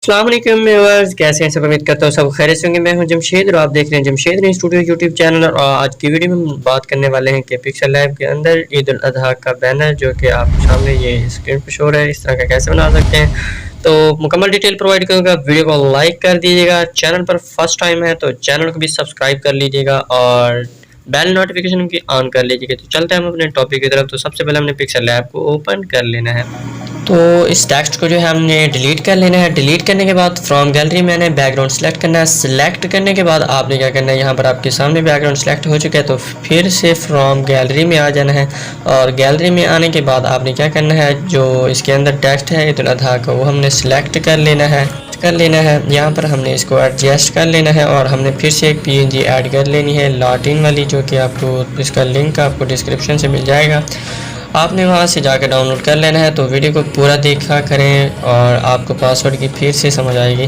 अस्सलाम वालेकुम व्यूअर्स, कैसे हैं सब। उम्मीद करता हूँ सब खैरियत से होंगे। मैं हूं जमशेद और आप देख रहे हैं जमशेद स्टूडियो यूट्यूब चैनल। और आज की वीडियो में बात करने वाले हैं कि पिक्सल लैब के अंदर ईद उल अजहा का बैनर जो कि आपके सामने ये स्क्रीन पर शो हो रहा है, इस तरह का कैसे बना सकते हैं। तो मुकम्मल डिटेल प्रोवाइड करूँगा। वीडियो को लाइक कर दीजिएगा, चैनल पर फर्स्ट टाइम है तो चैनल को भी सब्सक्राइब कर लीजिएगा और बेल नोटिफिकेशन की ऑन कर लीजिएगा। तो चलते हैं हम अपने टॉपिक की तरफ। तो सबसे पहले हमने पिक्सल लैब को ओपन कर लेना है। तो इस टेक्स्ट को जो है हमने डिलीट कर लेना है। डिलीट करने के बाद फ्रॉम गैलरी मैंने बैकग्राउंड सेलेक्ट करना है। सिलेक्ट करने के बाद आपने क्या करना है, यहाँ पर आपके सामने बैकग्राउंड सेलेक्ट हो चुका है तो फिर से फ्रॉम गैलरी में आ जाना है। और गैलरी में आने के बाद आपने क्या करना है, जो इसके अंदर टेक्स्ट है ईद उल अजहा का, वो हमने सिलेक्ट कर लेना है। यहाँ पर हमने इसको एडजस्ट कर लेना है और हमने फिर से एक PNG ऐड कर लेनी है लाटिन वाली, जो कि आपको इसका लिंक आपको डिस्क्रिप्शन से मिल जाएगा। आपने वहाँ से जाकर डाउनलोड कर लेना है। तो वीडियो को पूरा देखा करें और आपको पासवर्ड की फिर से समझ आएगी।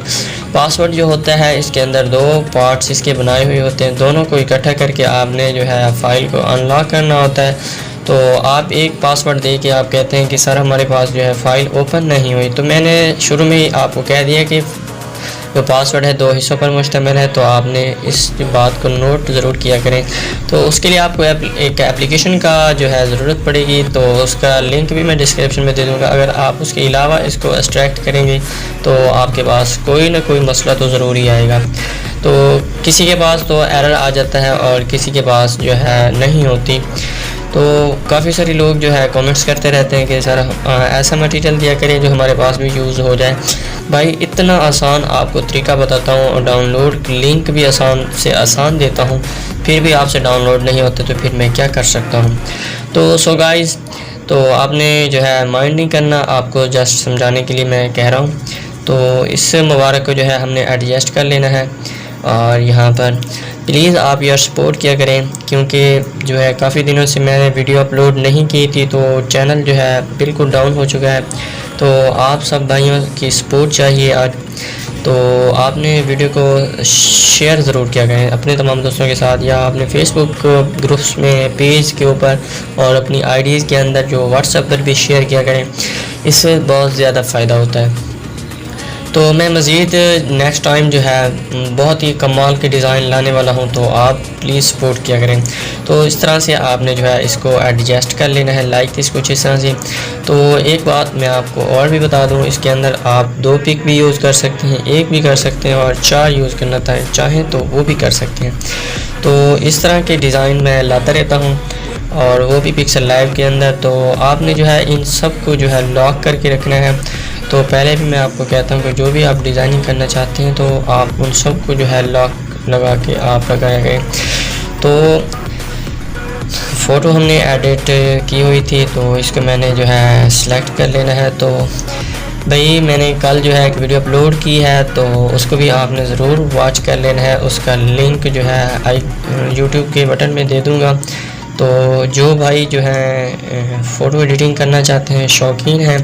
पासवर्ड जो होता है इसके अंदर दो पार्ट्स इसके बनाए हुए होते हैं, दोनों को इकट्ठा करके आपने जो है फाइल को अनलॉक करना होता है। तो आप एक पासवर्ड दे के आप कहते हैं कि सर हमारे पास जो है फ़ाइल ओपन नहीं हुई। तो मैंने शुरू में ही आपको कह दिया कि जो पासवर्ड है 2 हिस्सों पर मुश्तमिल है, तो आपने इस बात को नोट ज़रूर किया करें। तो उसके लिए आपको एक एप्लीकेशन का जो है ज़रूरत पड़ेगी, तो उसका लिंक भी मैं डिस्क्रिप्शन में दे दूँगा। अगर आप उसके अलावा इसको एक्सट्रैक्ट करेंगे तो आपके पास कोई ना कोई मसला तो ज़रूर ही आएगा। तो किसी के पास तो एरर आ जाता है और किसी के पास जो है नहीं होती। तो काफ़ी सारे लोग जो है कमेंट्स करते रहते हैं कि सर ऐसा मटेरियल दिया करें जो हमारे पास भी यूज़ हो जाए। भाई इतना आसान आपको तरीका बताता हूँ और डाउनलोड लिंक भी आसान से आसान देता हूँ, फिर भी आपसे डाउनलोड नहीं होते तो फिर मैं क्या कर सकता हूँ। तो सो गाइस, तो आपने जो है माइंड नहीं करना, आपको जस्ट समझाने के लिए मैं कह रहा हूँ। तो इस मुबारक को जो है हमने एडजस्ट कर लेना है। और यहाँ पर प्लीज़ आप यार सपोर्ट किया करें, क्योंकि जो है काफ़ी दिनों से मैंने वीडियो अपलोड नहीं की थी तो चैनल जो है बिल्कुल डाउन हो चुका है। तो आप सब भाइयों की सपोर्ट चाहिए आज। तो आपने वीडियो को शेयर ज़रूर किया करें अपने तमाम दोस्तों के साथ, या अपने फेसबुक ग्रुप्स में पेज के ऊपर और अपनी आईडीज़ के अंदर जो व्हाट्सएप पर भी शेयर किया करें। इससे बहुत ज़्यादा फ़ायदा होता है। तो मैं मज़ीद नेक्स्ट टाइम जो है बहुत ही कमाल के डिज़ाइन लाने वाला हूं, तो आप प्लीज़ सपोर्ट किया करें। तो इस तरह से आपने जो है इसको एडजस्ट कर लेना है लाइक इसको इस तरह से। तो एक बात मैं आपको और भी बता दूं, इसके अंदर आप 2 पिक भी यूज़ कर सकते हैं, 1 भी कर सकते हैं और 4 यूज़ करना चाहें तो वो भी कर सकते हैं। तो इस तरह के डिज़ाइन मैं लाता रहता हूँ और वो भी पिक्सल लैब के अंदर। तो आपने जो है इन सब को जो है लॉक करके रखना है। तो पहले भी मैं आपको कहता हूँ कि जो भी आप डिज़ाइनिंग करना चाहते हैं तो आप उन सब को जो है लॉक लगा के आप लगाया गए। तो फ़ोटो हमने एडिट की हुई थी तो इसको मैंने जो है सिलेक्ट कर लेना है। तो भाई मैंने कल जो है एक वीडियो अपलोड की है तो उसको भी आपने ज़रूर वॉच कर लेना है। उसका लिंक जो है यूट्यूब के बटन में दे दूँगा। तो जो भाई जो है फ़ोटो एडिटिंग करना चाहते हैं, शौकीन हैं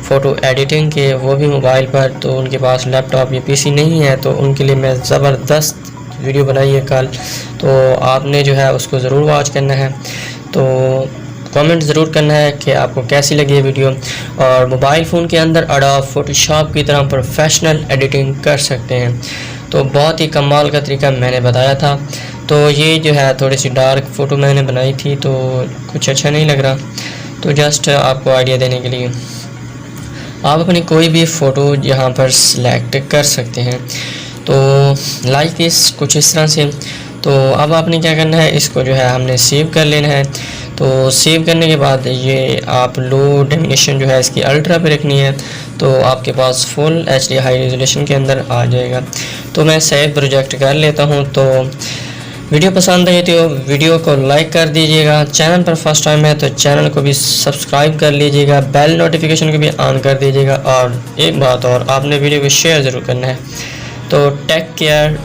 फ़ोटो एडिटिंग के, वो भी मोबाइल पर, तो उनके पास लैपटॉप या PC नहीं है, तो उनके लिए मैं ज़बरदस्त वीडियो बनाई है कल। तो आपने जो है उसको ज़रूर वॉच करना है। तो कमेंट ज़रूर करना है कि आपको कैसी लगी ये वीडियो। और मोबाइल फ़ोन के अंदर एडोब फोटोशॉप की तरह प्रोफेशनल एडिटिंग कर सकते हैं। तो बहुत ही कमाल का तरीका मैंने बताया था। तो ये जो है थोड़ी सी डार्क फ़ोटो मैंने बनाई थी तो कुछ अच्छा नहीं लग रहा, तो जस्ट आपको आइडिया देने के लिए आप अपनी कोई भी फ़ोटो यहाँ पर सिलेक्ट कर सकते हैं। तो लाइक दिस कुछ इस तरह से। तो अब आपने क्या करना है, इसको जो है हमने सेव कर लेना है। तो सेव करने के बाद ये आप लो डेफिनेशन जो है इसकी अल्ट्रा पे रखनी है, तो आपके पास फुल HD हाई रेजोल्यूशन के अंदर आ जाएगा। तो मैं सेव प्रोजेक्ट कर लेता हूँ। तो वीडियो पसंद आई तो वीडियो को लाइक कर दीजिएगा, चैनल पर फर्स्ट टाइम है तो चैनल को भी सब्सक्राइब कर लीजिएगा, बेल नोटिफिकेशन को भी ऑन कर दीजिएगा। और एक बात और, आपने वीडियो को शेयर ज़रूर करना है। तो टेक केयर।